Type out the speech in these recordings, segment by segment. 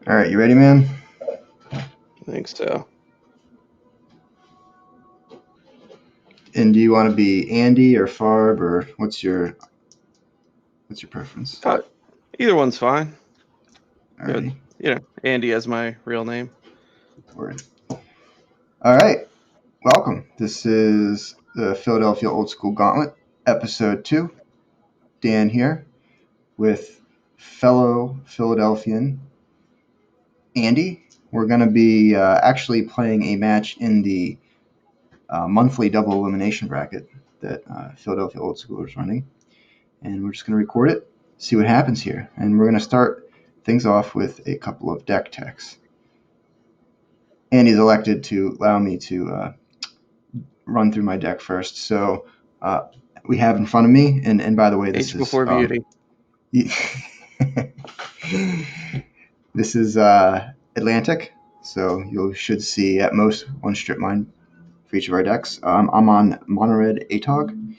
All right, you ready, man? I think so. And do you want to be Andy or Farb, or what's your preference? Uh, Either one's fine. All righty. Andy as my real name. Word. All right, welcome. This is the Philadelphia Old School Gauntlet, episode 2. Dan here with fellow Philadelphian Andy. We're going to be actually playing a match in the monthly double elimination bracket that Philadelphia Old School is running. And we're just going to record it, see what happens here. And we're going to start things off with a couple of deck techs. Andy's elected to allow me to run through my deck first. So we have in front of me, and by the way, this Age is before beauty. this is Atlantic. So you should see at most one strip mine for each of our decks. I'm on Mono Red Atog.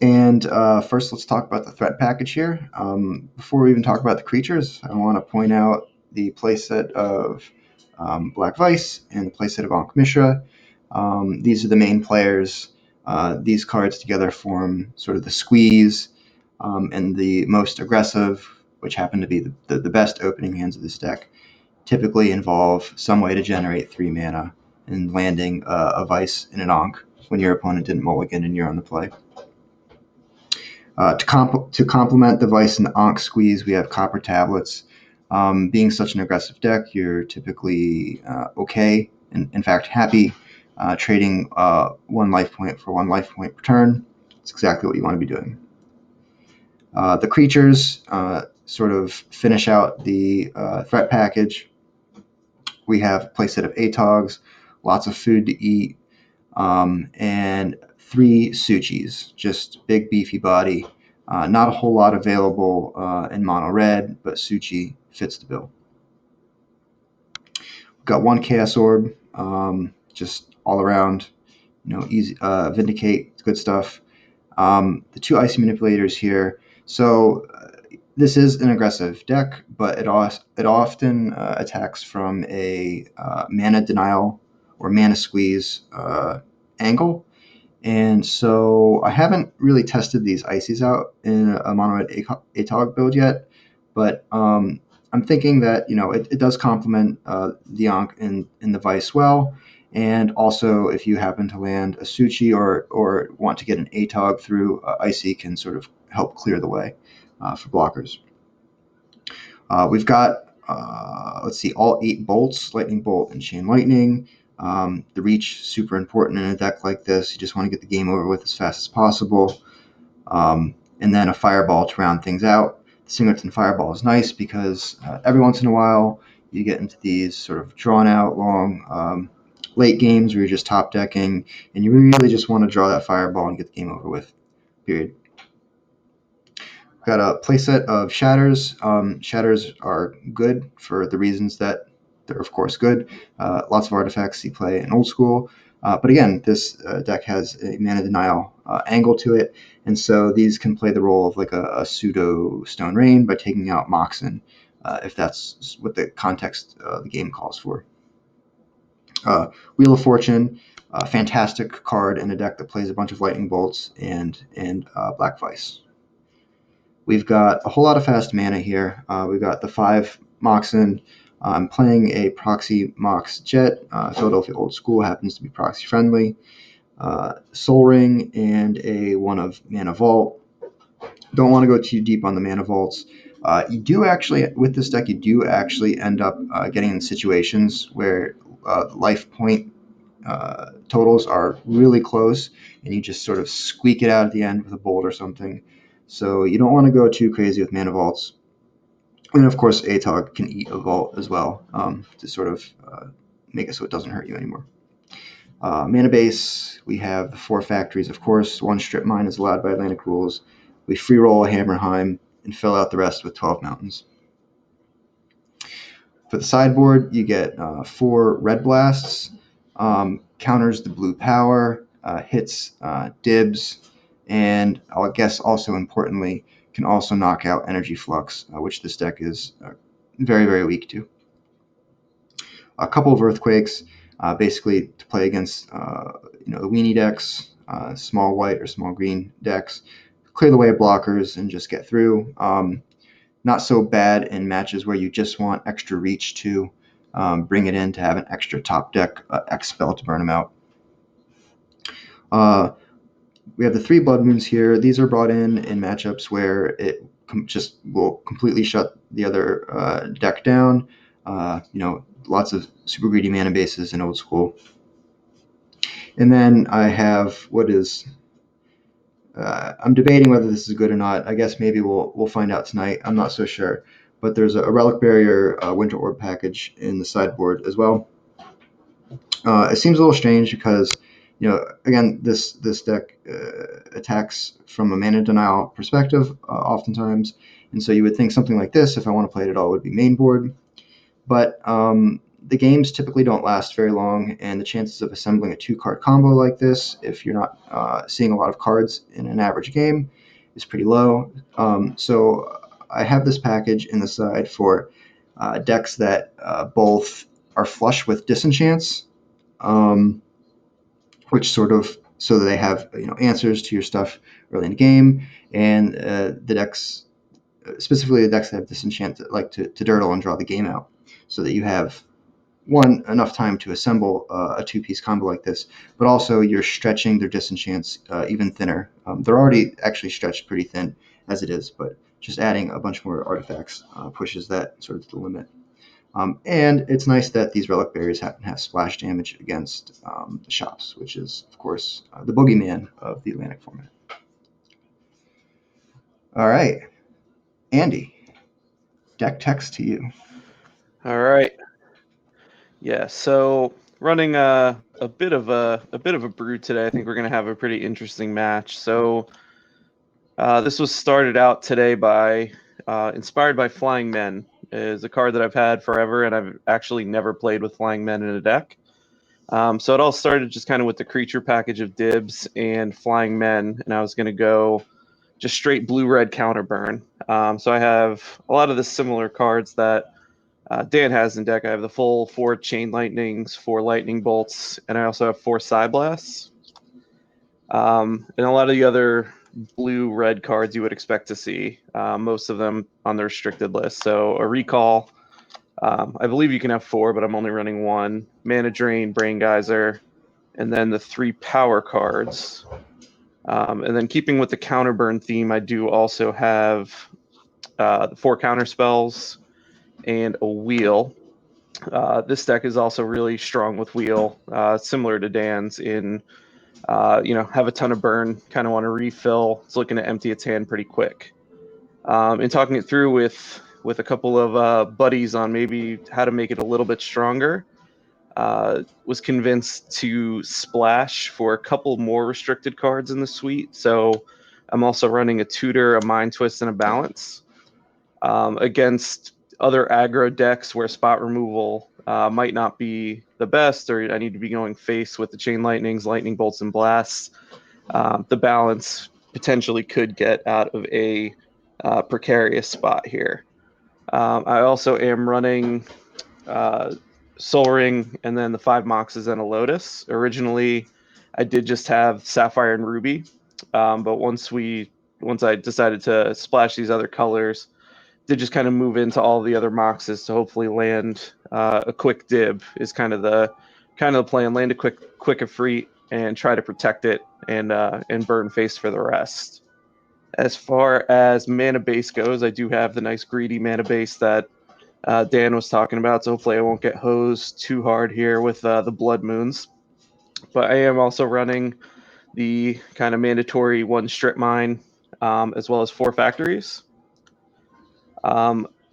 And first, let's talk about the threat package here. Before we even talk about the creatures, I want to point out the playset of Black Vice and the playset of Ankh Mishra. These are the main players. These cards together form sort of the squeeze, and the most aggressive, which happen to be the best opening hands of this deck, typically involve some way to generate 3 mana and landing a Vice and an Ankh when your opponent didn't mulligan and you're on the play. To complement the Vice and the Ankh squeeze, we have Copper Tablets. Being such an aggressive deck, you're typically okay, and in fact happy, trading 1 life point for 1 life point per turn. It's exactly what you want to be doing. The creatures sort of finish out the threat package. We have a playset of Atogs, lots of food to eat, and 3 Suchis, just big beefy body. Not a whole lot available in Mono Red, but Suchi fits the bill. We've got 1 Chaos Orb, just all around, easy. Vindicate, good stuff. The 2 Icy Manipulators here. So this is an aggressive deck, but it often attacks from a mana denial or mana squeeze angle. And so I haven't really tested these ices out in a Mono Red Atog build yet, but I'm thinking that it does complement the Ankh in the Vice well, and also if you happen to land a Suchi or want to get an Atog through, Icy can sort of help clear the way for blockers. We've got let's see, all 8 bolts: Lightning Bolt and Chain Lightning. The reach, super important in a deck like this. You just want to get the game over with as fast as possible. And then a Fireball to round things out. The Singleton Fireball is nice because every once in a while you get into these sort of drawn out, long, late games where you're just top decking and you really just want to draw that Fireball and get the game over with, period. Got a playset of Shatters. Shatters are good for the reasons that they're, of course, good. Lots of artifacts you play in Old School. But again, this deck has a mana denial angle to it, and so these can play the role of like a pseudo Stone Rain by taking out Moxen, if that's what the context of the game calls for. Wheel of Fortune, a fantastic card in a deck that plays a bunch of Lightning Bolts and Black Vice. We've got a whole lot of fast mana here. We've got the 5 Moxen. I'm playing a Proxy Mox Jet. Philadelphia Old School happens to be proxy friendly. Soul Ring and a 1 of Mana Vault. Don't want to go too deep on the Mana Vaults. You do actually, with this deck, you do actually end up getting in situations where life point totals are really close, and you just sort of squeak it out at the end with a bolt or something. So you don't want to go too crazy with Mana Vaults. And of course, Atog can eat a Vault as well, to sort of make it so it doesn't hurt you anymore. Mana base, we have the 4 factories, of course. 1 strip mine is allowed by Atlantic rules. We free roll a Hammerheim and fill out the rest with 12 mountains. For the sideboard, you get 4 red blasts, counters the blue power, hits dibs, and I guess also importantly can also knock out energy flux, which this deck is very, very weak to. A couple of earthquakes, basically to play against the weenie decks, small white or small green decks, clear the way of blockers and just get through. Not so bad in matches where you just want extra reach to bring it in to have an extra top deck X spell to burn them out. We have the 3 Blood Moons here. These are brought in matchups where it just will completely shut the other deck down. Lots of super greedy mana bases in Old School. And then I have what is I'm debating whether this is good or not. I guess maybe we'll find out tonight. I'm not so sure. But there's a Relic Barrier Winter Orb package in the sideboard as well. It seems a little strange because, again, this deck attacks from a mana denial perspective oftentimes, and so you would think something like this, if I want to play it at all, would be main board. But the games typically don't last very long, and the chances of assembling a 2-card combo like this, if you're not seeing a lot of cards in an average game, is pretty low. So I have this package in the side for decks that both are flush with disenchants, which sort of so that they have answers to your stuff early in the game, and the decks, specifically the decks that have disenchant, that like to dirtle and draw the game out, so that you have enough time to assemble a 2-piece combo like this, but also you're stretching their disenchants even thinner. They're already actually stretched pretty thin as it is, but just adding a bunch more artifacts pushes that sort of to the limit. And it's nice that these Relic Barriers happen to have splash damage against the shops, which is, of course, the boogeyman of the Atlantic format. All right, Andy, deck text to you. All right. Yeah. So running a bit of a brew today. I think we're gonna have a pretty interesting match. So this was started out today by inspired by Flying Men. Is a card that I've had forever, and I've actually never played with Flying Men in a deck. So it all started just kind of with the creature package of Dibs and Flying Men, and I was going to go just straight blue-red counterburn. So I have a lot of the similar cards that Dan has in deck. I have the full 4 Chain Lightnings, 4 Lightning Bolts, and I also have 4 Psyblasts. And a lot of the other blue-red cards you would expect to see, most of them on the restricted list. So a Recall, I believe you can have 4, but I'm only running 1. Mana Drain, Brain Geyser, and then the 3 power cards. And then keeping with the counterburn theme, I do also have 4 counter spells and a wheel. This deck is also really strong with wheel, similar to Dan's in, have a ton of burn, kind of want to refill. It's looking to empty its hand pretty quick. And talking it through with a couple of buddies on maybe how to make it a little bit stronger. Was convinced to splash for a couple more restricted cards in the suite. So I'm also running a Tutor, a Mind Twist, and a Balance against other aggro decks where spot removal might not be the best, or I need to be going face with the Chain Lightnings, Lightning Bolts, and Blasts. The Balance potentially could get out of a precarious spot here. I also am running Soul Ring and then the 5 Moxes and a Lotus. Originally, I did just have Sapphire and Ruby, but once I decided to splash these other colors, did just kind of move into all the other Moxes to hopefully land a quick dib is kind of the plan. Land a quick Efreet and try to protect it and burn face for the rest. As far as mana base goes, I do have the nice greedy mana base that Dan was talking about, so hopefully I won't get hosed too hard here with the Blood Moons. But I am also running the kind of mandatory 1 Strip Mine, as well as 4 Factories.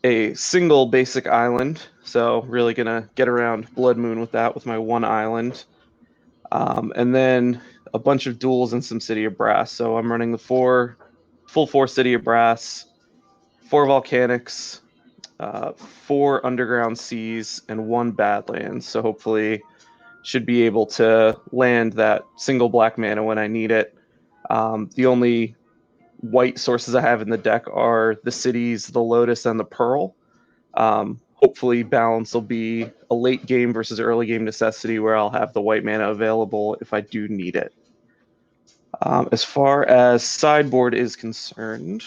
A single basic island, so really gonna get around Blood Moon with that with my 1 island. And then a bunch of duels and some City of Brass. So I'm running the full 4 City of Brass, 4 Volcanics, 4 Underground Seas, and 1 Badlands. So hopefully should be able to land that single black mana when I need it. The only white sources I have in the deck are the Cities, the Lotus, and the Pearl. hopefully balance will be a late game versus early game necessity where I'll have the white mana available if I do need it. As far as sideboard is concerned,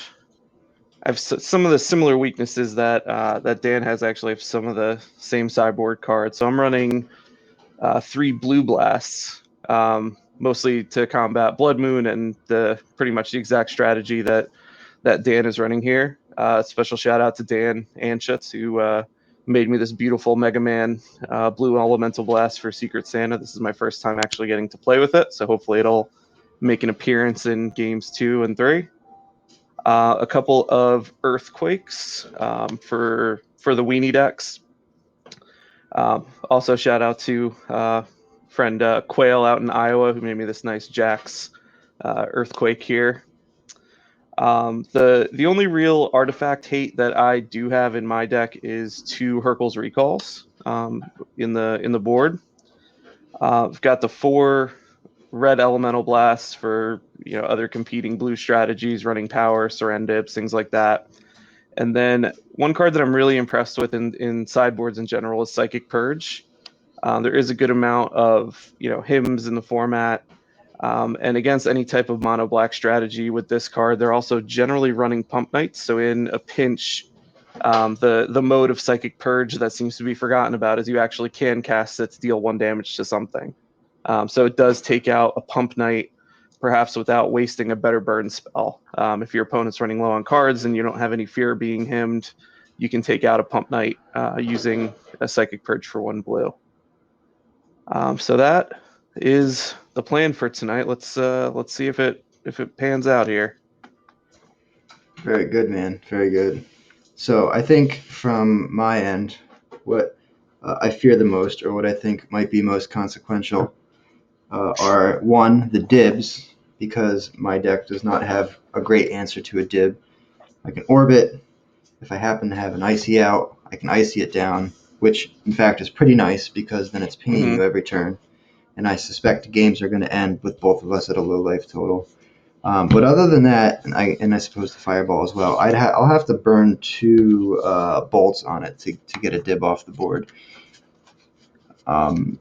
I have some of the similar weaknesses that that Dan has. Actually, I have some of the same sideboard cards. So I'm running 3 blue blasts, mostly to combat Blood Moon and pretty much the exact strategy that Dan is running here. Special shout out to Dan Anschutz, who made me this beautiful Mega Man blue elemental blast for Secret Santa. This is my first time actually getting to play with it, so hopefully it'll make an appearance in games 2 and 3. A couple of earthquakes for the weenie decks. Also, shout out to friend Quail out in Iowa who made me this nice Jax earthquake here. The only real artifact hate that I do have in my deck is 2 Hercules Recalls in the board. I've got the 4 red elemental blasts for other competing blue strategies, running power, Serendips, things like that. And then one card that I'm really impressed with in sideboards in general is Psychic Purge. There is a good amount of hymns in the format, and against any type of mono black strategy with this card, they're also generally running Pump Knights. So in a pinch, the mode of Psychic Purge that seems to be forgotten about is you actually can cast it to deal 1 damage to something. So it does take out a Pump Knight, perhaps without wasting a better burn spell. If your opponent's running low on cards and you don't have any fear of being hymned, you can take out a Pump Knight using a Psychic Purge for 1 blue. So that is the plan for tonight. Let's see if it pans out here. Very good, man. Very good. So I think from my end, what I fear the most, or what I think might be most consequential, are one, the dibs, because my deck does not have a great answer to a dib. I can orbit. If I happen to have an icy out, I can icy it down, which in fact is pretty nice because then it's pinging you every turn. And I suspect games are going to end with both of us at a low life total. But other than that, and I suppose the fireball as well, I'll have to burn 2 bolts on it to get a dib off the board. And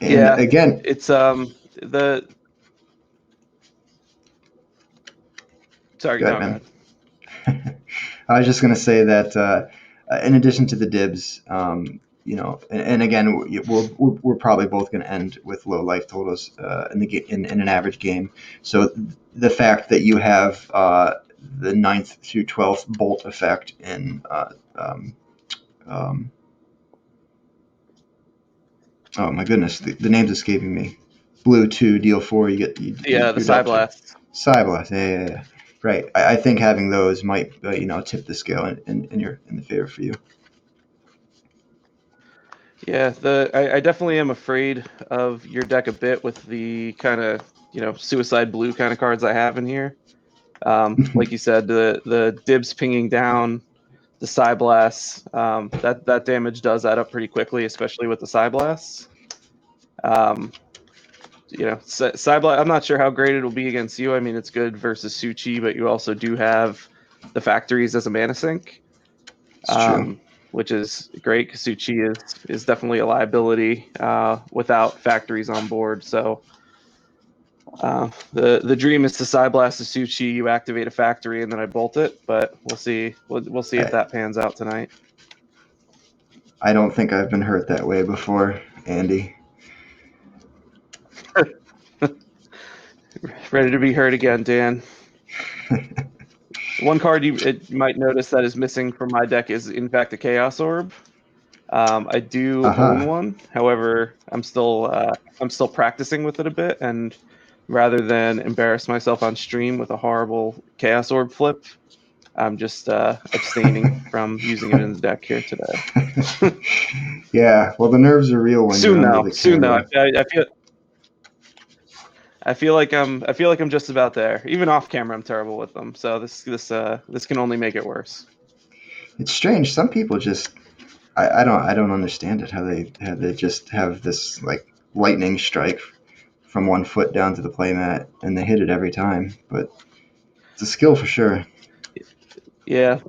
Yeah, again, it's the sorry, go ahead, no, go man. ahead. I was just going to say that in addition to the dibs, and again, we're probably both going to end with low life totals in an average game. So the fact that you have the 9th through 12th bolt effect in um, oh my goodness, the name's escaping me. Blue 2, deal 4, The you drop 2. Psyblast. Cyberblast, yeah. Right. I think having those might tip the scale in the favor for you. Yeah, I definitely am afraid of your deck a bit with the kind of suicide blue kind of cards I have in here. Like you said, the dibs pinging down, the Psyblasts, that damage does add up pretty quickly, especially with the Psyblasts. Psyblast, I'm not sure how great it'll be against you. I mean, it's good versus Suchi, but you also do have the factories as a mana sink, It's true. which is great because Suchi is definitely a liability without factories on board. So the dream is to Psyblast a Suchi, you activate a factory, and then I bolt it. But we'll see. We'll see if I, that pans out tonight. I don't think I've been hurt that way before, Andy. Ready to be hurt again, Dan. One card you might notice that is missing from my deck is, in fact, a Chaos Orb. I do own Aha. one. However, I'm still practicing with it a bit, and rather than embarrass myself on stream with a horrible Chaos Orb flip, I'm just abstaining from using it in the deck here today. Yeah, well, the nerves are real when you're Soon under though, the soon though. camera. I feel like I'm just about there. Even off camera, I'm terrible with them. So this can only make it worse. It's strange. Some people just, I don't understand it. How they just have this like lightning strike from 1 foot down to the playmat, and they hit it every time. But it's a skill for sure. Yeah,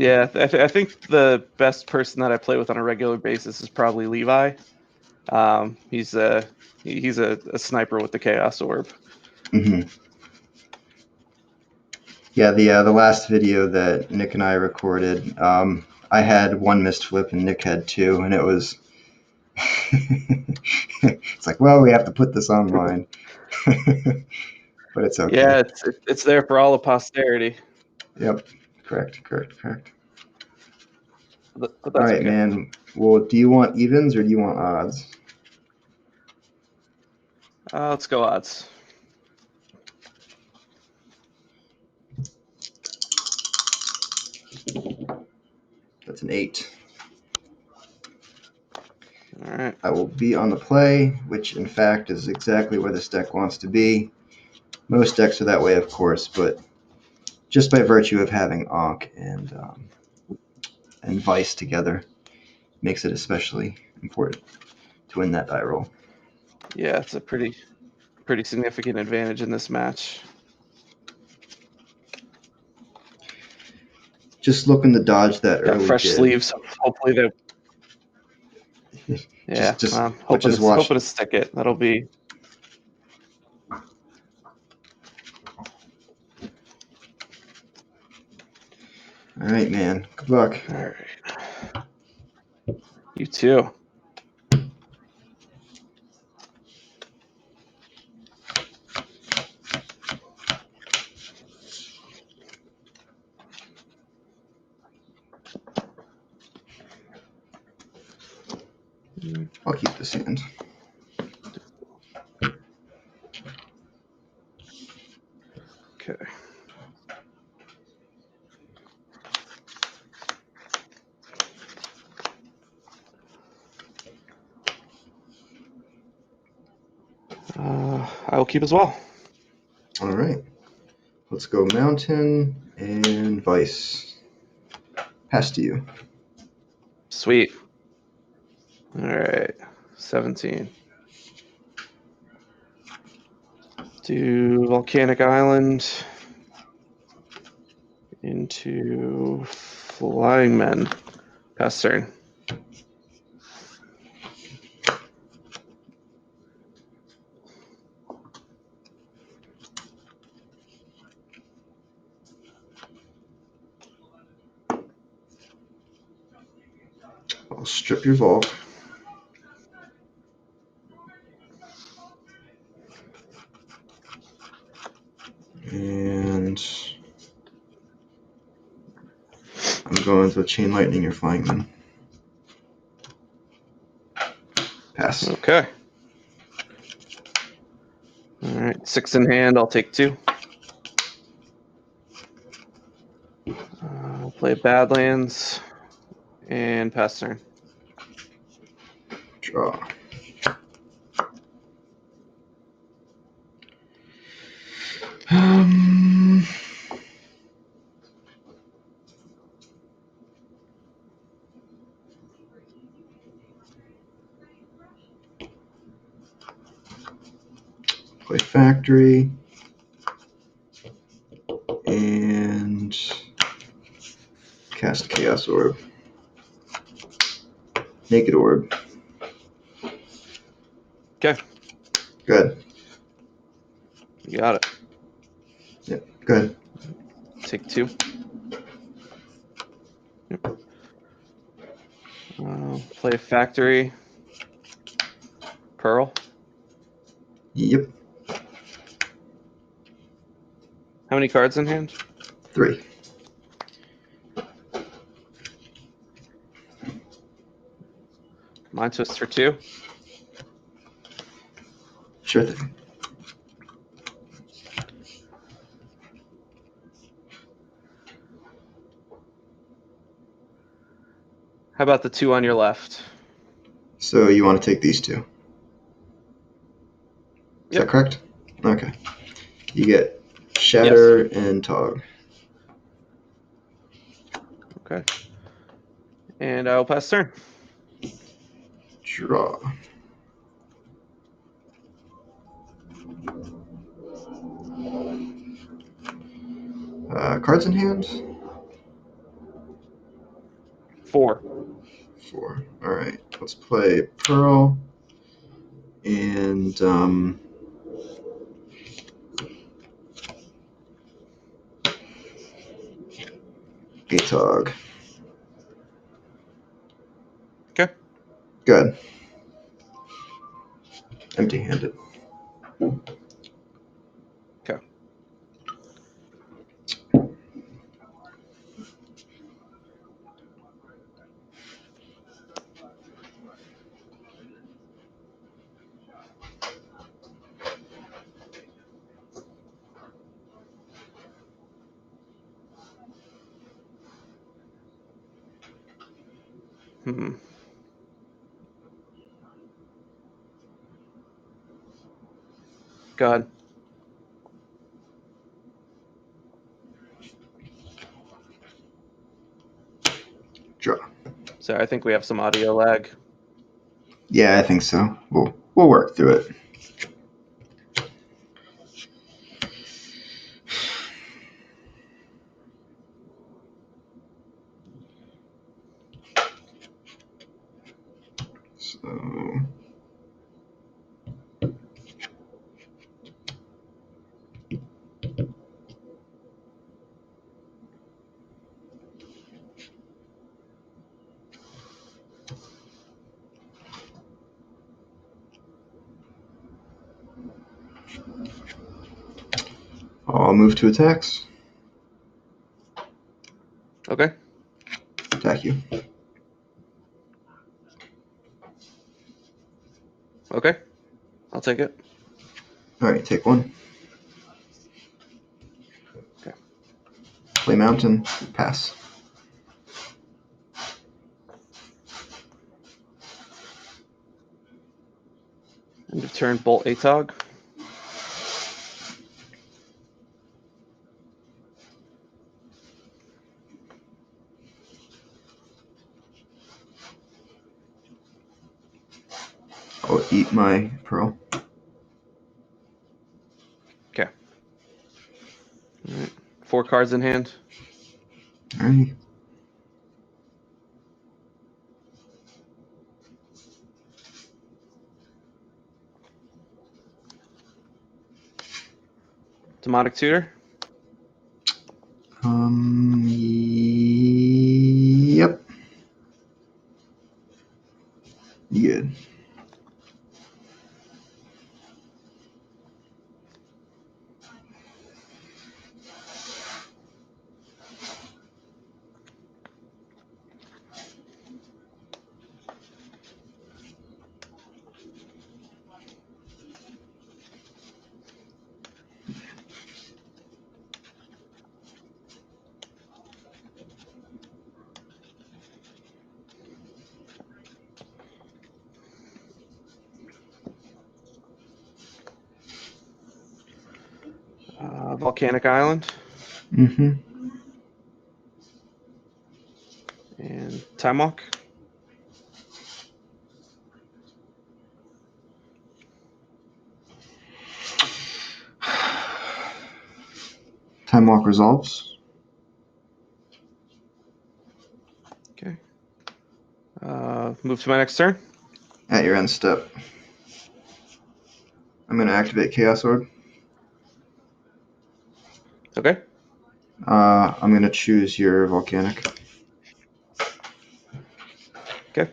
Yeah, I think the best person that I play with on a regular basis is probably Levi. He's a sniper with the Chaos Orb. Mm-hmm. Yeah, the last video that Nick and I recorded, I had one missed flip and Nick had two, and it was it's like, well, we have to put this online. But it's okay. Yeah, it's there for all of posterity. Yep. Correct. But All that's right, okay. man. Well, do you want evens or do you want odds? Let's go odds. That's an 8. All right. I will be on the play, which in fact is exactly where this deck wants to be. Most decks are that way, of course, but just by virtue of having Ankh and Vice together makes it especially important to win that die roll. Yeah, it's a pretty significant advantage in this match. Just looking to dodge that Got early fresh dib. sleeves. Hopefully they. Yeah, hoping watch. to stick it. That'll be. All right, man. Good luck. All right. You too. I'll keep this hand. Okay. I will keep as well. All right. Let's go Mountain and Vice. Pass to you. Sweet. All right. 17. Do Volcanic Island into Flying Men. Pass turn. I'll strip your Volk. And I'm going to Chain Lightning your Flying Man. Pass. Okay. All right. 6 in hand. I'll take 2. I'll play Badlands and pass turn. Draw. Play Factory. And cast Chaos Orb. Naked Orb. Okay. Good. You got it. Yep. Good. Take 2. Yep. Play Factory. Pearl. Yep. How many cards in hand? 3. Mind Twist for 2. Sure thing. How about the 2 on your left? So you want to take these 2? Is Yep. that correct? Okay. You get Shatter and Tog. Okay. And I'll pass turn. Draw. Cards in hand. 4. 4. All right. Let's play Pearl and Atog. Okay. Good. Empty-handed. Okay. Hmm. Go ahead. Draw. So I think we have some audio lag. Yeah, I think so. We'll work through it. So I'll move to attacks. Okay. Attack you. Okay. I'll take it. All right, take 1. Okay. Play Mountain. Pass. End of turn, Bolt Atog. I'll eat my Pearl. Okay. All right. 4 cards in hand. All right. Demonic Tutor. Yep. You good. Volcanic Island. Mm-hmm. And Time Walk. Time Walk resolves. Okay. Move to my next turn. At your end step, I'm going to activate Chaos Orb. Okay. I'm going to choose your Volcanic. Okay.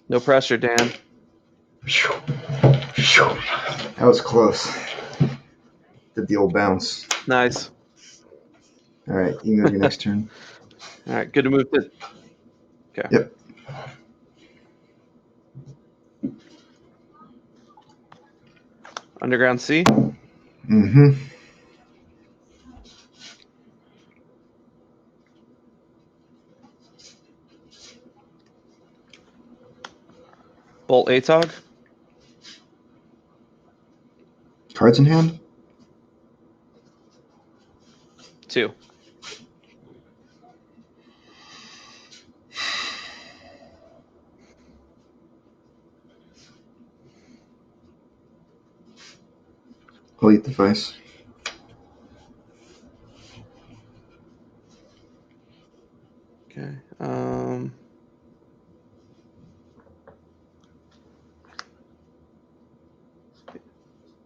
No pressure, Dan. That was close. Did the old bounce. Nice. All right, you can go to your next turn. All right. Good to move to. Okay. Yep. Underground Sea. Mm-hmm. Bolt Atog. Cards in hand. 2. I'll eat the vice. Okay.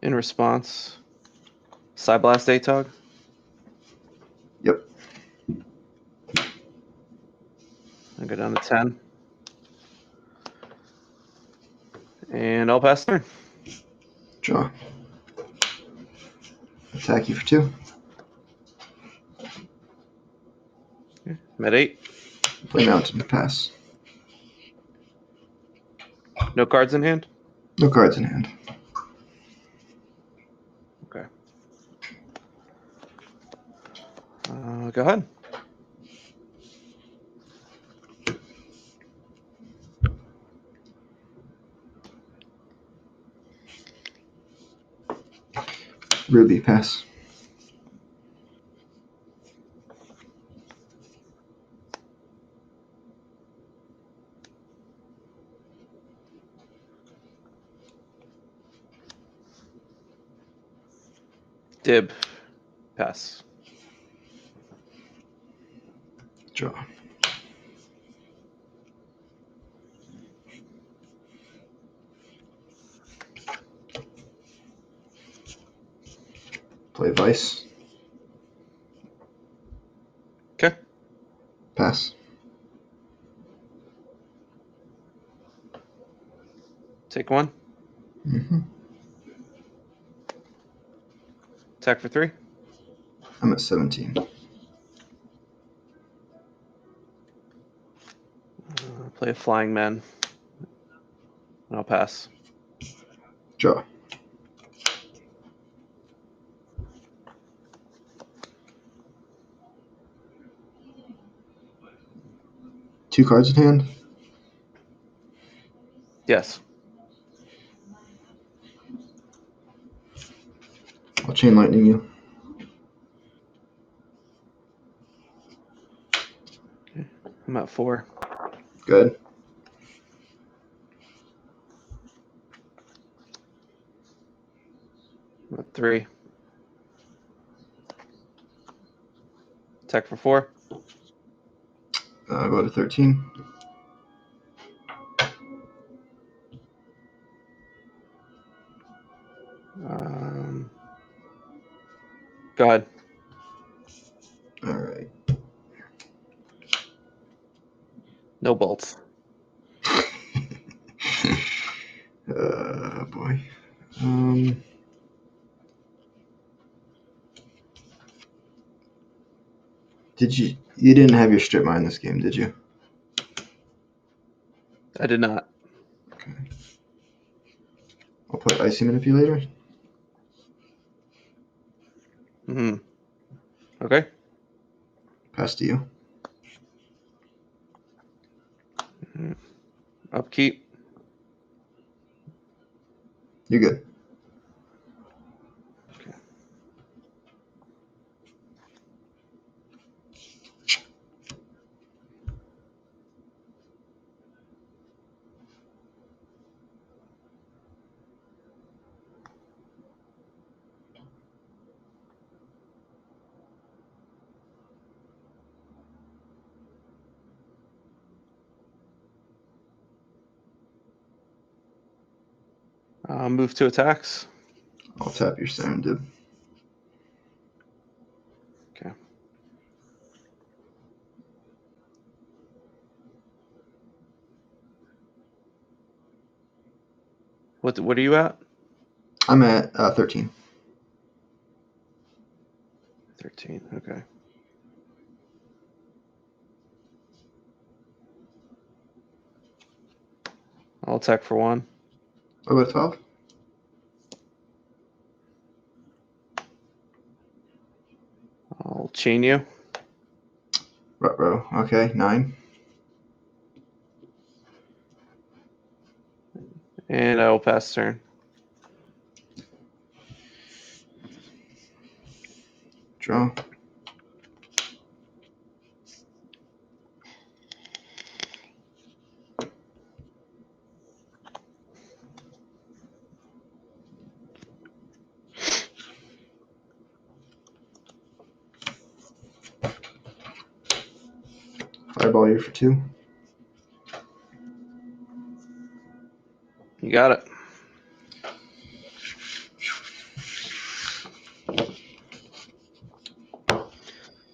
In response, Psyblast Atog. Yep. I go down to 10. And I'll pass turn. Draw. Attack you for 2. Okay. I'm at 8. Play mountain. Pass. No cards in hand? No cards in hand. Okay. Go ahead. Ruby. Pass. Dib. Pass. Draw. Play vice. Okay. Pass. Take 1. Mm-hmm. Attack for 3. I'm at 17. Play a Flying Man. And I'll pass. Draw. Two cards in hand. Yes. I'll chain lightning you. Okay. I'm at 4. Good. I'm at 3. Attack for 4. I'll go to 13. Go ahead. All right. No bolts. Boy. You didn't have your strip mine this game, did you? I did not. Okay. I'll play Icy Manipulator. Mm-hmm. Okay. Pass to you. Upkeep. You're good. Okay. Move to attacks. I'll tap your Serendib. Okay. What are you at? I'm at 13. 13. Okay. I'll attack for 1. I'll go to 12. I'll chain you. Ruh-roh. Okay, 9. And I will pass turn. Draw. Fireball you for 2. You got it.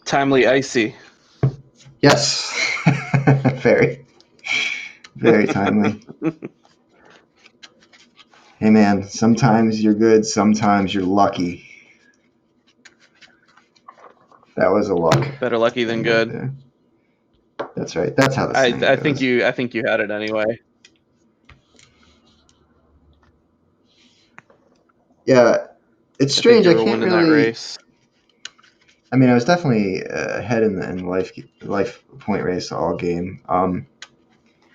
Timely icy. Yes. Very. Very timely. Hey man, sometimes you're good, sometimes you're lucky. That was a luck. Better lucky than Right good. there. That's right. That's how the saying I goes. think you had it anyway. Yeah, it's I think strange. you I were can't winning that really. race. I mean, I was definitely ahead in the life point race all game.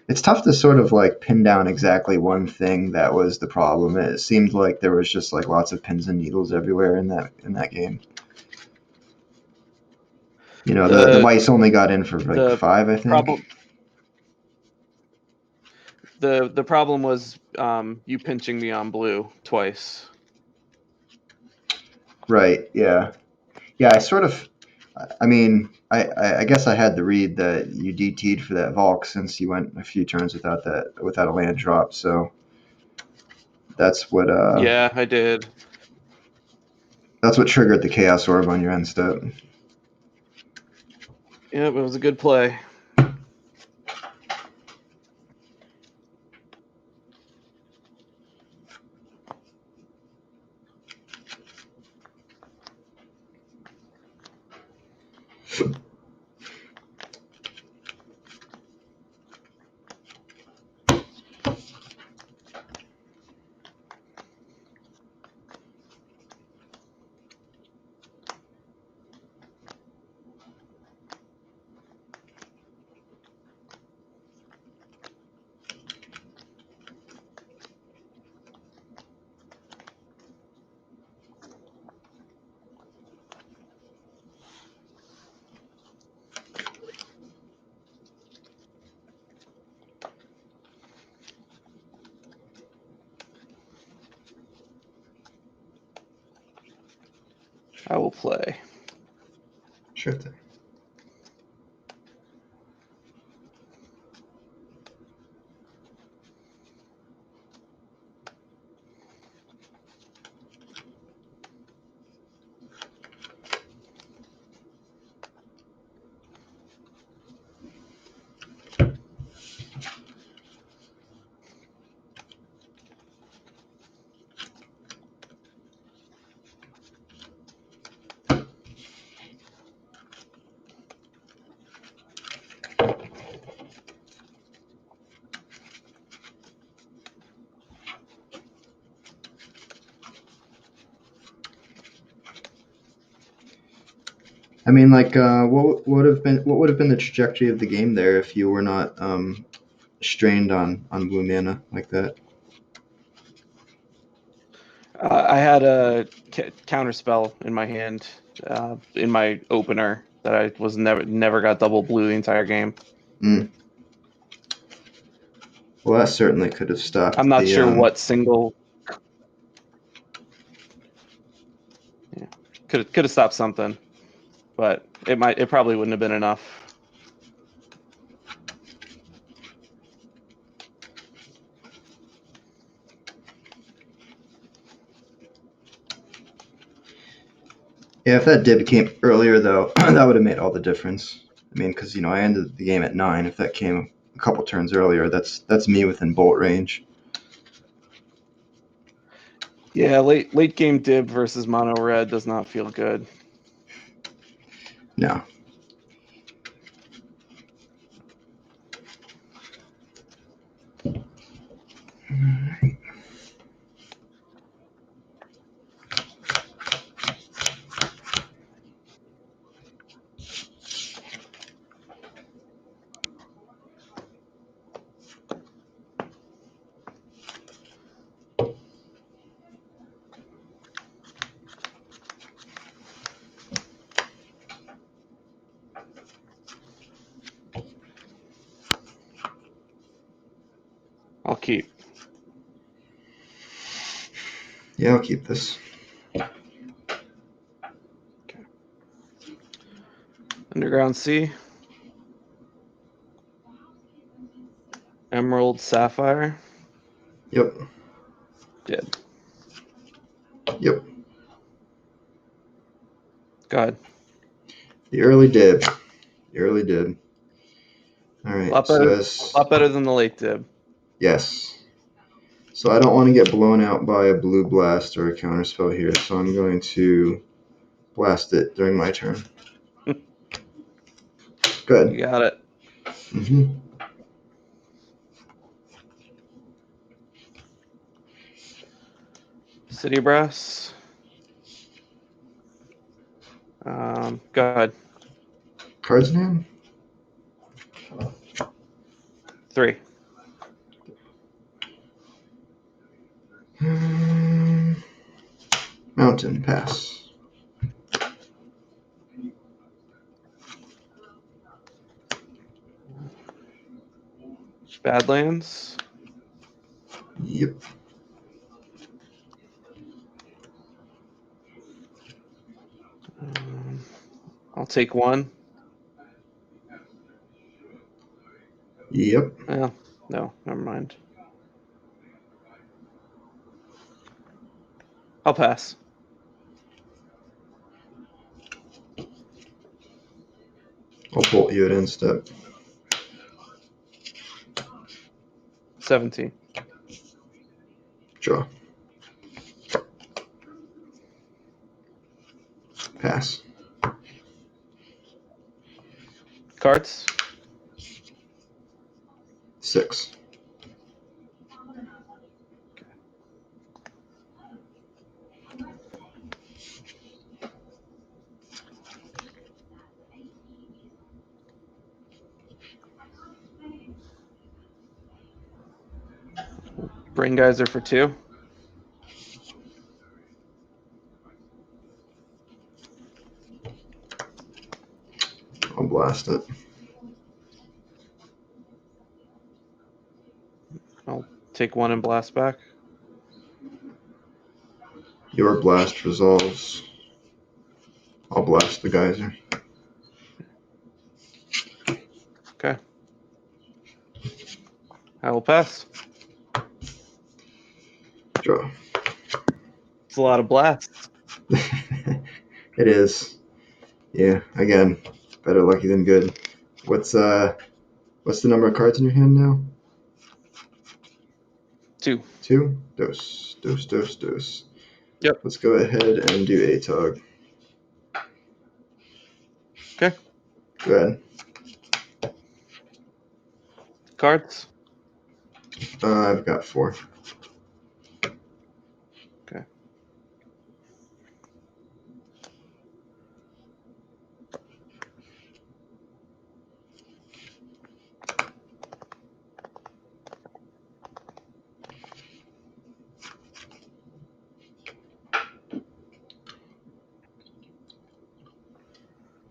It's tough to sort of like pin down exactly one thing that was the problem. It seemed like there was just like lots of pins and needles everywhere in that game. You know, the The whites only got in for like the 5, I think. problem the problem was you pinching me on blue twice. Right. Yeah. Yeah. I sort of. I mean, I guess I had to read that you DT'd for that Valk since you went a few turns without a land drop. So that's what Yeah, I did. triggered the Chaos Orb on your end step. Yep, it was a good play. I will play. Sure thing. I mean, like, what would have been the trajectory of the game there if you were not strained on blue mana like that? I had a counter spell in my hand in my opener that I was never got double blue the entire game. Mm. Well, that certainly could have I'm stopped not the. sure what single. Yeah, could have stopped something, but it probably wouldn't have been enough. Yeah, if that dib came earlier though, that would have made all the difference. I mean, because I ended the game at 9. If that came a couple turns earlier, that's me within bolt range. Yeah, late game dib versus Mono Red does not feel good. No. I'll keep. Yeah, I'll keep this. Okay. Underground Sea. Emerald Sapphire. Yep. Did. Yep. Go ahead. The early dib. The early dib. All right. A lot better than the late dib. Yes. So I don't want to get blown out by a blue blast or a counterspell here, so I'm going to blast it during my turn. Good. You got it. Mm-hmm. City Brass. Go ahead. Cards in hand? 3. Mountain, pass. Badlands. Yep. I'll take 1. Yep. Well, no, never mind. I'll pass. I'll bolt you at end step. 17. Draw. Pass. Cards. 6. Brain Geyser for 2. I'll blast it. I'll take 1 and blast back. Your blast resolves. I'll blast the geyser. Okay. I will pass. Draw. It's a lot of blasts. It is. Yeah, again, better lucky than good. What's the number of cards in your hand now? 2. 2? Dose. Dose, dose, dose. Yep. Let's go ahead and do Atog. Okay. Go ahead. Cards. I've got 4. Okay.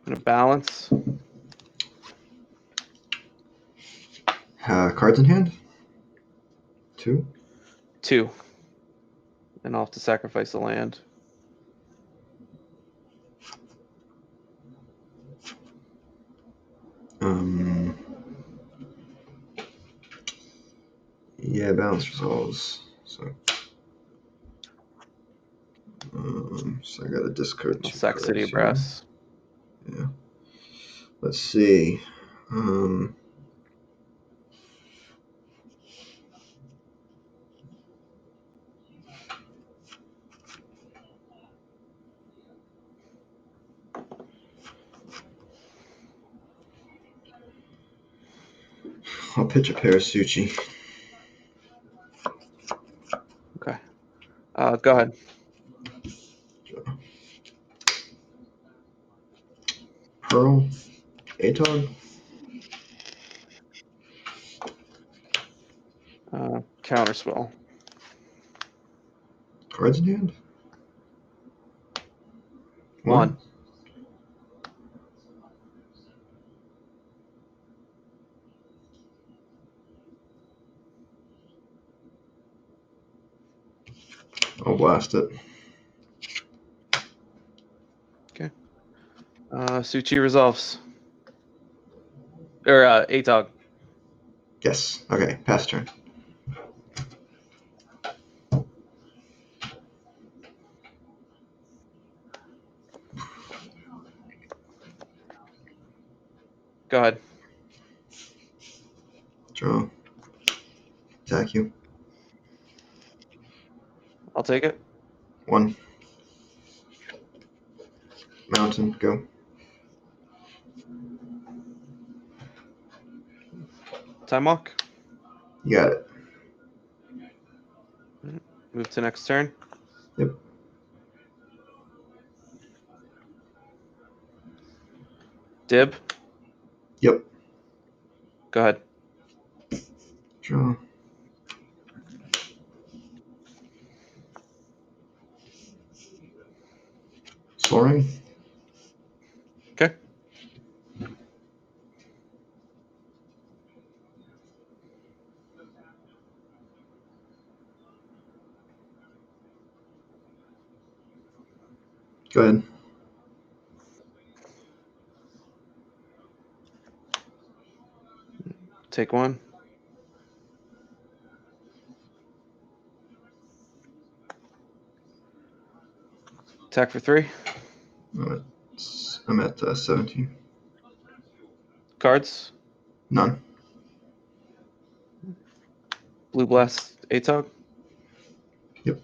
I'm gonna balance. Cards in hand? 2. 2. And I'll have to sacrifice the land. Yeah, balance resolves. So I gotta discard I'll 2 sack cards City here. Brass. Yeah. Let's see. I'll pitch a pair of Suchi. Okay. Go ahead. Pearl. Atog. Counterspell. Cards in hand? 1. I'll blast it. Okay. Suchi resolves. Or Atog. Yes. Okay. Pass turn. Go ahead. Draw. Attack you. I'll take it. 1. Mountain. Go. Time walk. You got it. Move to next turn. Yep. Dib. Yep. Go ahead. Draw. Soaring. Okay. Go ahead. Take 1. Attack for 3. I'm at 17. Cards. None. Blue Blast Atog. Yep.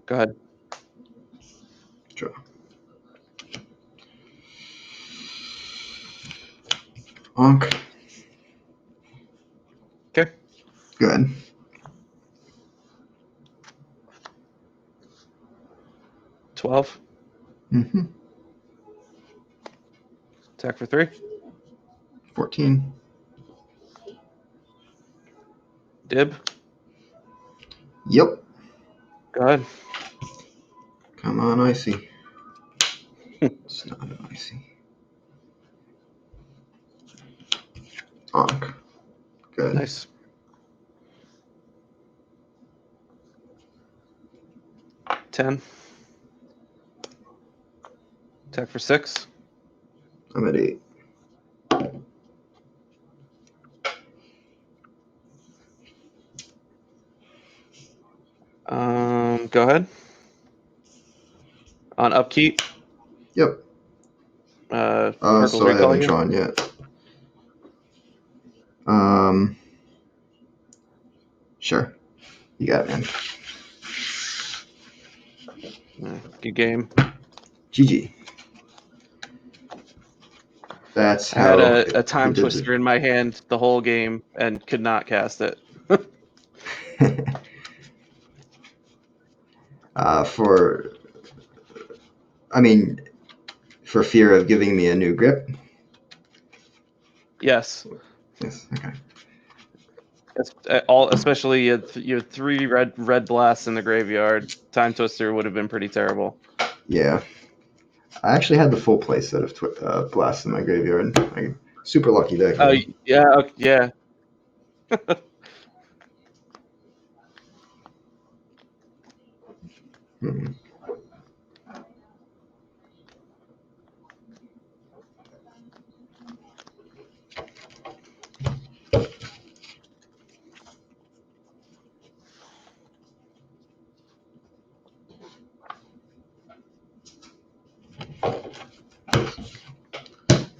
Go ahead. Draw. Honk. Okay. Go ahead. $12. Mm-hmm. Attack for 3. 14. Dib. Yep. Go ahead. Come on, icy. It's not an icy. Honk. Good. Nice. $10. Attack for 6. I'm at 8. Go ahead. On upkeep. Yep. Hurkyl's So I Recall haven't you. drawn yet. Sure. You got it, man. Good game. GG. That's I had how a the time dibs twister in my hand the whole game and could not cast it. for, I mean, for fear of giving me a new grip. Yes. Yes. Okay. Especially you had 3 red blasts in the graveyard. Time twister would have been pretty terrible. Yeah. I actually had the full play set of blasts in my graveyard. Super lucky deck. Oh Man. yeah, yeah. Hmm.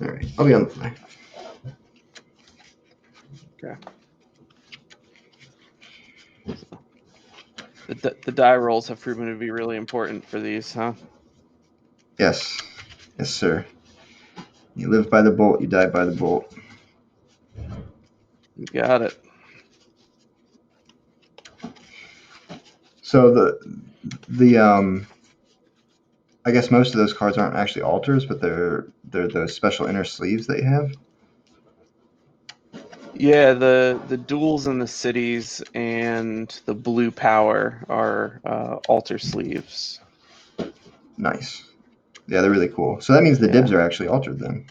All right. I'll be on the fly. Okay. The die rolls have proven to be really important for these, huh? Yes. Yes, sir. You live by the bolt, you die by the bolt. You got it. So the I guess most of those cards aren't actually altars, but they're those special inner sleeves that you have. Yeah, the duels in the cities and the blue power are altar sleeves. Nice. Yeah, they're really cool. So that means the Yeah. dibs are actually altered then.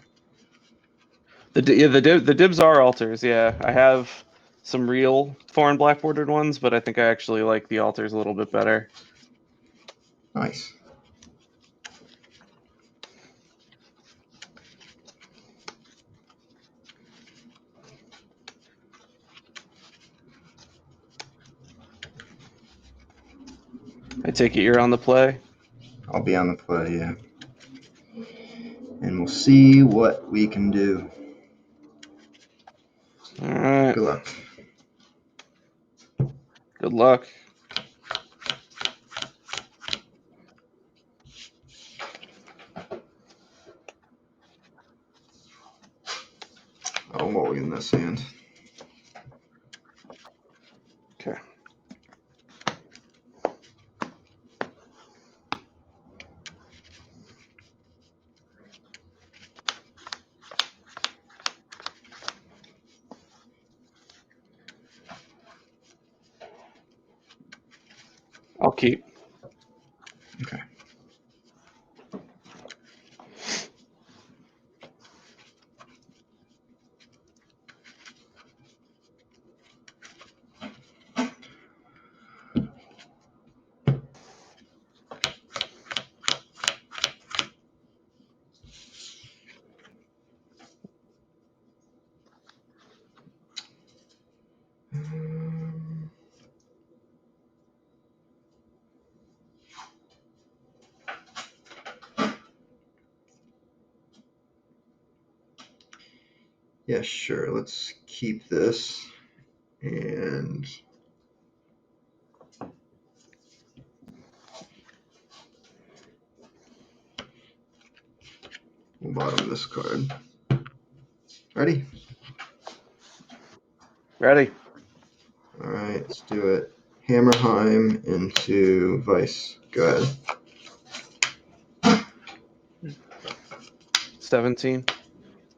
The dibs are altars. Yeah, I have some real foreign black bordered ones, but I think I actually like the altars a little bit better. Nice. I take it you're on the play. I'll be on the play, yeah. And we'll see what we can do. All right. Good luck. Good luck. I'll mulligan this hand. Okay. I'll keep. Okay. Yeah, sure. Let's keep this. And we'll bottom this card. Ready? Ready. All right, let's do it. Hammerheim into Vice. Go ahead. 17.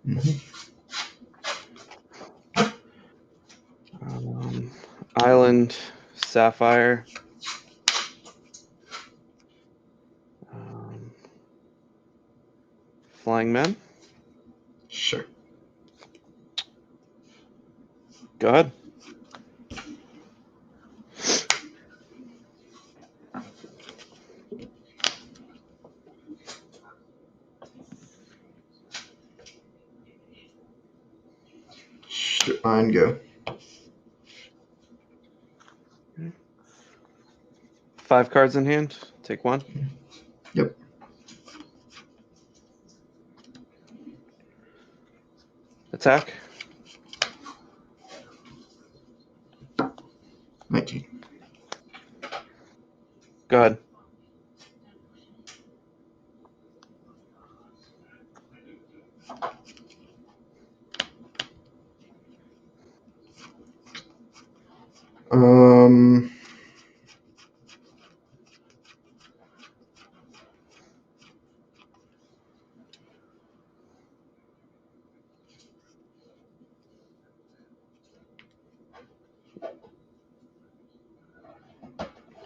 Mm-hmm. Island, Sapphire. Flying Men. Sure. Go ahead. Strip mine, go. 5 cards in hand. Take 1. Yep. Attack. 19. Go ahead. Um.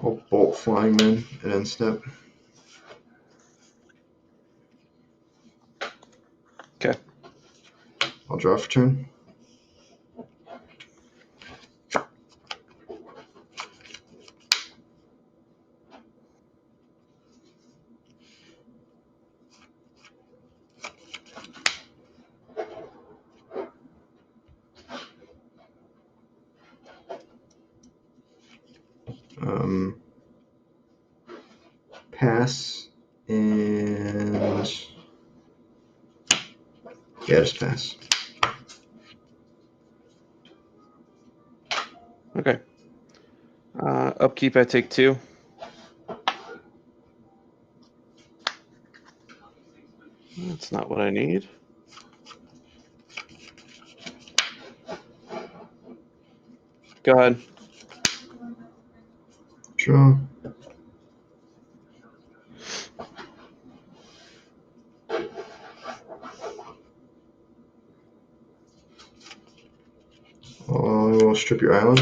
I'll bolt Flying Men at end step. Okay. I'll draw for turn. Pass and yeah, just pass. Okay. Upkeep, I take 2. That's not what I need. Go ahead. Draw. I will strip your island.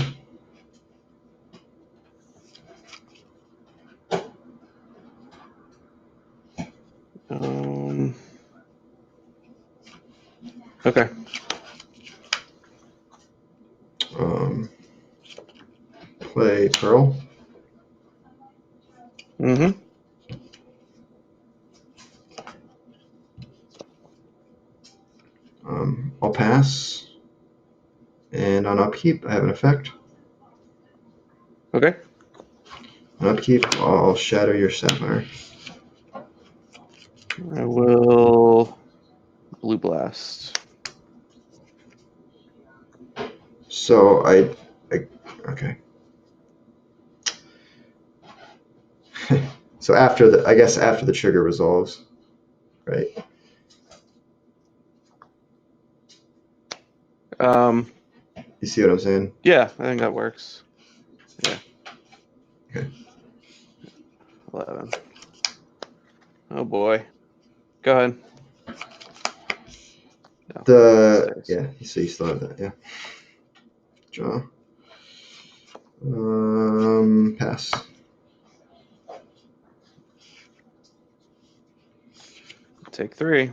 Okay. Play Pearl. Mm-hmm. I'll pass. And on upkeep, I have an effect. Okay. Upkeep, I'll shatter your sapphire. I will blue blast. So I okay. So I guess after the trigger resolves, right? You see what I'm saying? Yeah, I think that works. Yeah. Okay. 11. Oh boy. Go ahead. No, Yeah, so you still have that, yeah. Draw. Pass. Take 3.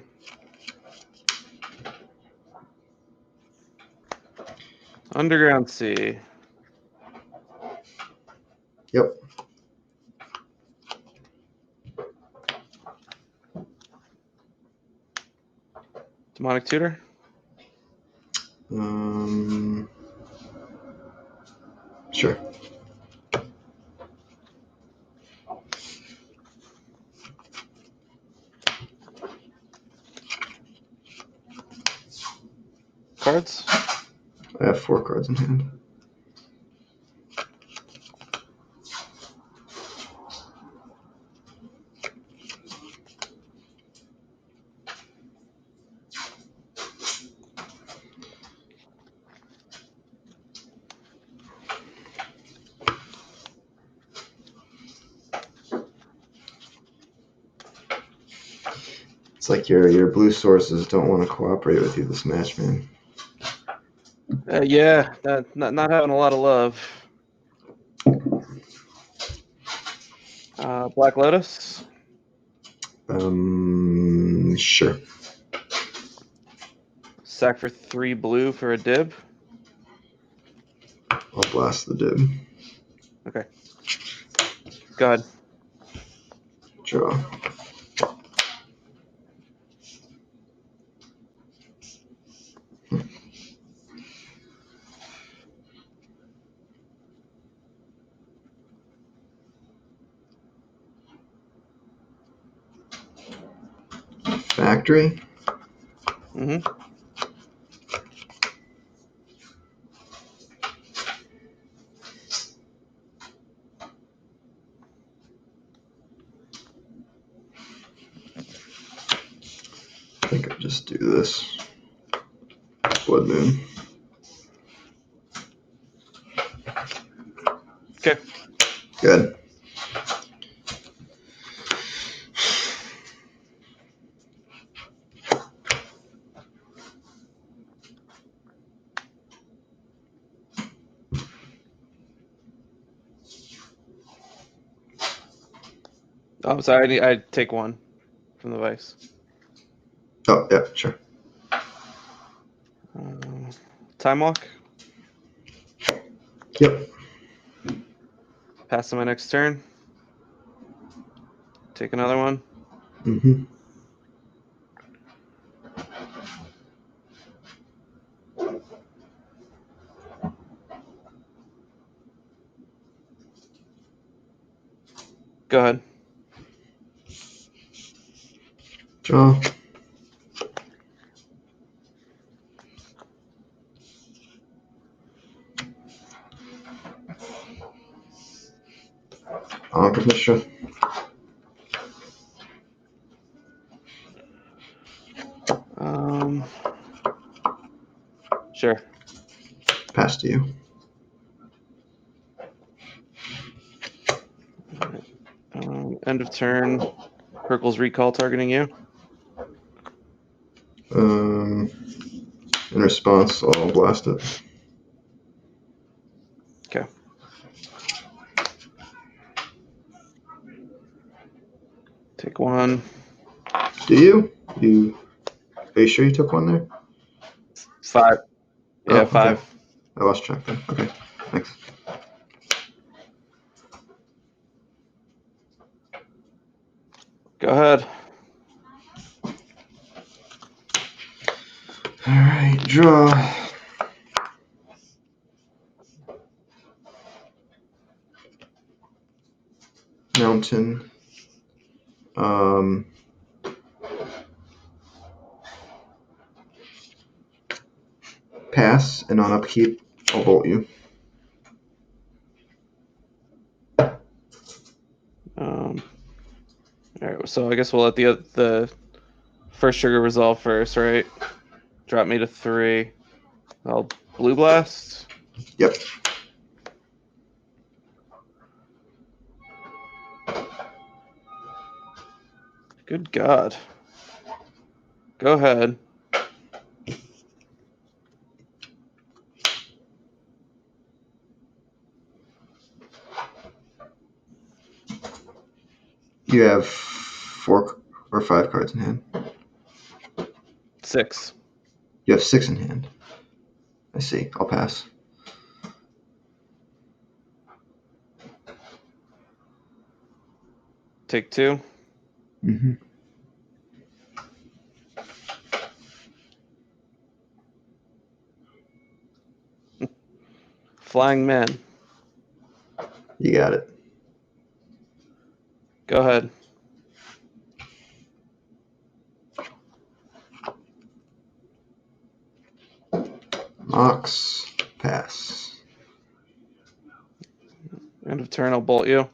Underground Sea. Yep. Demonic Tutor. Sure. Cards. I have 4 cards in hand. It's like your blue sources don't want to cooperate with you this match, man. Yeah, not having a lot of love. Black Lotus. Sure. Sack for 3 blue for a dib. I'll blast the dib. Okay. Go ahead. Draw. Factory. Mm-hmm. I think I'll just do this. Blood Moon. Okay. Good. Oh, I'm sorry. I take 1 from the Vice. Oh, yeah, sure. Time Walk. Yep. Pass to my next turn. Take another one. Mm-hmm. Go ahead. Draw. Mishra. Sure. Pass to you. End of turn. Hercule's Recall targeting you. In response, I'll blast it. Okay. Take 1. Do you? Are you sure you took 1 there? 5. Yeah, Oh, 5. okay. I lost track then. Okay, thanks. Go ahead. All right, draw. Mountain. Pass, and on upkeep, I'll bolt you. All right, so I guess we'll let the first trigger resolve first, right? Drop me to 3. I'll blue blast. Yep. Good God. Go ahead. You have 4 or 5 cards in hand. 6. You have 6 in hand. I see. I'll pass. Take 2. Mm-hmm. Flying Man. You got it. Go ahead. Mox. Pass. End of turn, I'll bolt you.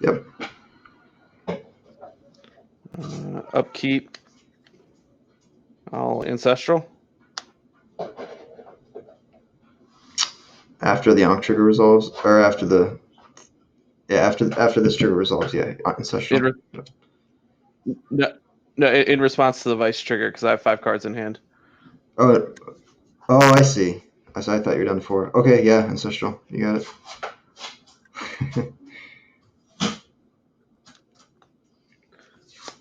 Yep. Upkeep. I'll Ancestral. After the Ankh trigger resolves, or after the after this trigger resolves, yeah, Ancestral. No, in response to the Vice trigger, because I have 5 cards in hand. Oh, I see. I thought you were done 4. Okay, yeah, Ancestral. You got it.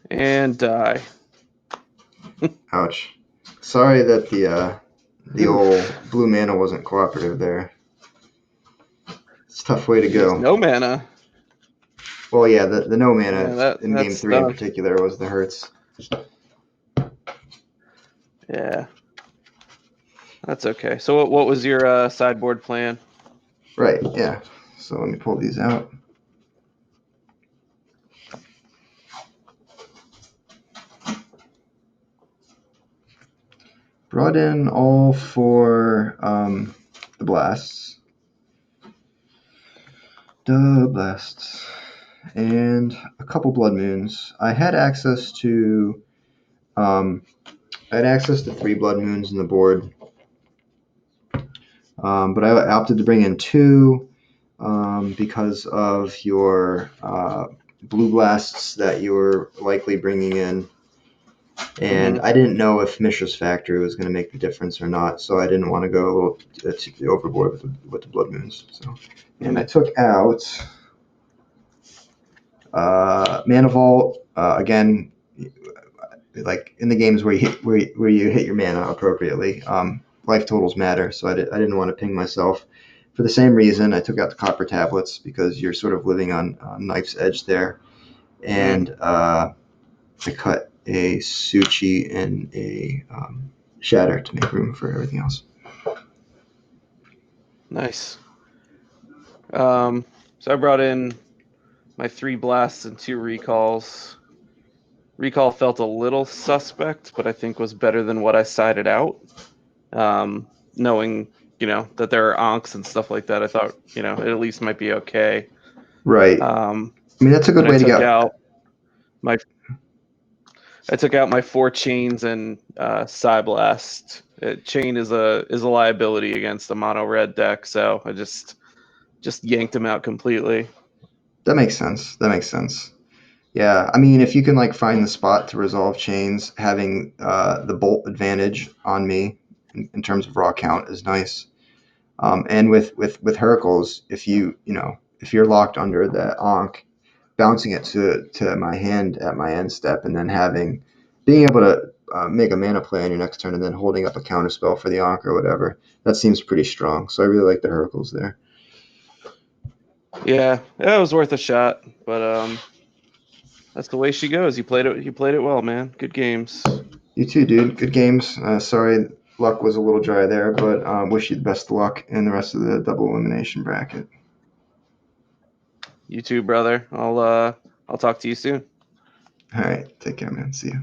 And die. Ouch. Sorry that the old blue mana wasn't cooperative there. It's a tough way to Jeez, go. no mana. Well, yeah, the no mana Yeah, in game that's 3 in done. particular was the hurts. Yeah. That's okay. So what was your sideboard plan? Right, yeah. So let me pull these out. Brought in all 4 the blasts. The blasts. And a couple blood moons. I had access to 3 blood moons in the board. But I opted to bring in 2 because of your blue blasts that you were likely bringing in. And I didn't know if Mishra's Factory was going to make the difference or not, so I didn't want to go a little too overboard with the blood moons. So, and I took out Mana Vault again. Like in the games where you hit your mana appropriately, life totals matter. So I didn't want to ping myself. For the same reason, I took out the copper tablets because you're sort of living on knife's edge there, and I cut a Suchi and a Shatter to make room for everything else. Nice. So I brought in my 3 blasts and 2 recalls. Recall felt a little suspect, but I think was better than what I sided out. Knowing, that there are Ankhs and stuff like that, I thought, it at least might be okay. Right. I mean, that's a good way to go. I took out my 4 chains and Psyblast. Chain is a liability against the Mono Red deck, so I just yanked him out completely. That makes sense. Yeah, I mean, if you can find the spot to resolve chains, having the bolt advantage on me in terms of raw count is nice. And with Heracles, if if you're locked under the Ankh, bouncing it to my hand at my end step, and then being able to make a mana play on your next turn, and then holding up a counter spell for the Ankh or whatever, that seems pretty strong. So I really like the Heracles there. Yeah, it was worth a shot, but that's the way she goes. You played it well, man. Good games. You too, dude. Good games. Sorry luck was a little dry there, but wish you the best of luck in the rest of the double elimination bracket. You too, brother. I'll talk to you soon. All right, take care, man. See you.